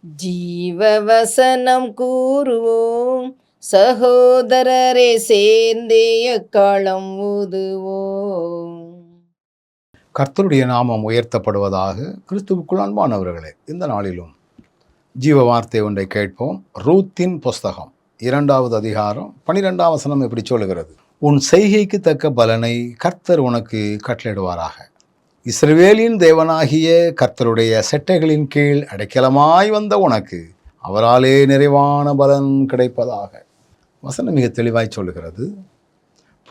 ஜீவவசனம் கூறுவோம், சகோதரரே சேர்ந்தே எக்காலம் ஊதுவோம். கர்த்தருடைய நாமம் உயர்த்தப்படுவதாக. கிறிஸ்துவுக்குள் அன்பானவர்களே, இந்த நாளிலும் ஜீவ வார்த்தை ஒன்றை கேட்போம். ரூத்தின் புஸ்தகம் 2வது அதிகாரம் 12ஆம் வசனம் எப்படி சொல்லுகிறது? உன் செய்கைக்கு தக்க பலனை கர்த்தர் உனக்கு கட்டளையிடுவாராக. இஸ்ரவேலின் தேவனாகிய கர்த்தருடைய செட்டைகளின் கீழ் அடைக்கலமாய் வந்த உனக்கு அவராலே நிறைவான பலன் கிடைப்பதாக. வசனம் மிக தெளிவாய் சொல்லுகிறது.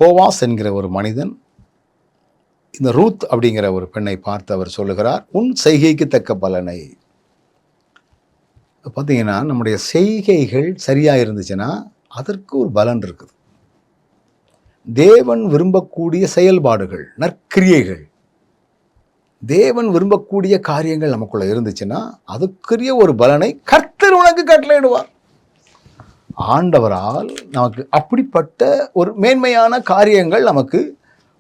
போவாஸ் என்கிற ஒரு மனிதன் இந்த ரூத் அப்படிங்கிற ஒரு பெண்ணை பார்த்து அவர் சொல்லுகிறார், உன் செய்கைக்கு தக்க பலனை. பார்த்தீங்கன்னா, நம்முடைய செய்கைகள் சரியாக இருந்துச்சுன்னா அதற்கு ஒரு பலன் இருக்குது. தேவன் விரும்பக்கூடிய செயல்பாடுகள், நற்கிரியைகள், தேவன் விரும்பக்கூடிய காரியங்கள் நமக்குள்ள இருந்துச்சுன்னா அதுக்குரிய ஒரு பலனை கர்த்தர் உனக்கு கட்டளையிடுவார். ஆண்டவரால் நமக்கு அப்படிப்பட்ட ஒரு மேன்மையான காரியங்கள் நமக்கு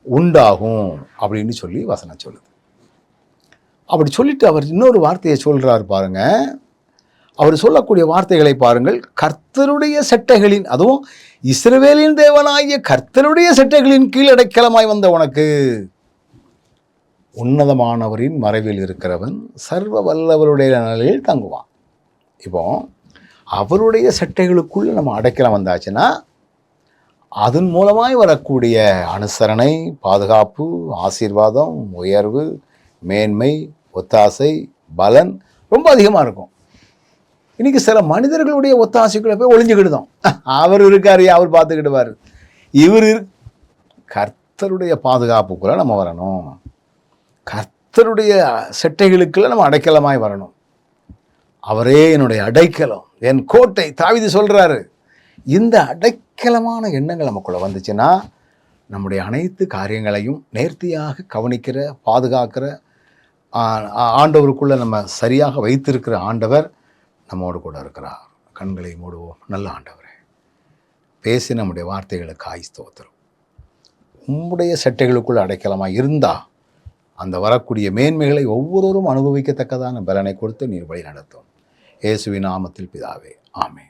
உண்டாகும் அப்படின்னு சொல்லி வசனம் சொல்லுது. அப்படி சொல்லிட்டு அவர் இன்னொரு வார்த்தையை சொல்றார் பாருங்க. அவர் சொல்லக்கூடிய வார்த்தைகளை பாருங்கள். கர்த்தருடைய செட்டைகளின், அதுவும் இஸ்ரவேலின் தேவனாகிய கர்த்தருடைய செட்டைகளின் கீழ் அடைக்கலமாய் வந்த உனக்கு, உன்னதமானவரின் மறைவில் இருக்கிறவன் சர்வ வல்லவருடைய நிலையில் தங்குவான். இப்போ அவருடைய செட்டைகளுக்குள்ள நம்ம அடைக்கலம் வந்தாச்சுன்னா அதன் மூலமாய் வரக்கூடிய அனுசரணை, பாதுகாப்பு, ஆசீர்வாதம், உயர்வு, மேன்மை, ஒத்தாசை, பலன் ரொம்ப அதிகமாக இருக்கும். இன்னைக்கு சில மனிதர்களுடைய ஒத்தாசைக்குள்ள போய் ஒளிஞ்சுக்கிடுதோம். அவர் இருக்காரு, அவர் பார்த்துக்கிடுவார். இவர் கர்த்தருடைய பாதுகாப்புக்குள்ள நம்ம வரணும். கர்த்தருடைய செட்டைகளுக்குள்ள நம்ம அடைக்கலமாய் வரணும். அவரே என்னுடைய அடைக்கலம், என் கோட்டை. தாவீது சொல்றாரு. இந்த அடைக்கலமான எண்ணங்கள் நமக்குள்ள வந்துச்சுன்னா நம்முடைய அனைத்து காரியங்களையும் நேர்த்தியாக கவனிக்கிற, பாதுகாக்கிற ஆண்டவருக்குள்ள நம்ம சரியாக வைத்திருக்கிற ஆண்டவர் நம்மோடு கூட இருக்கிறார். கண்களை மூடுவோம். நல்ல ஆண்டவரே, பேசி நம்முடைய வார்த்தைகளுக்கு ஸ்தோத்திரம். உம்முடைய செட்டைகளுக்குள்ள அடைக்கலமாக இருந்தா அந்த வரக்கூடிய மேன்மைகளை ஒவ்வொருவரும் அனுபவிக்கத்தக்கதான பலனை கொடுத்து நீர் வழி நடத்தும். இயேசுவின் நாமத்தில் பிதாவே, ஆமென்.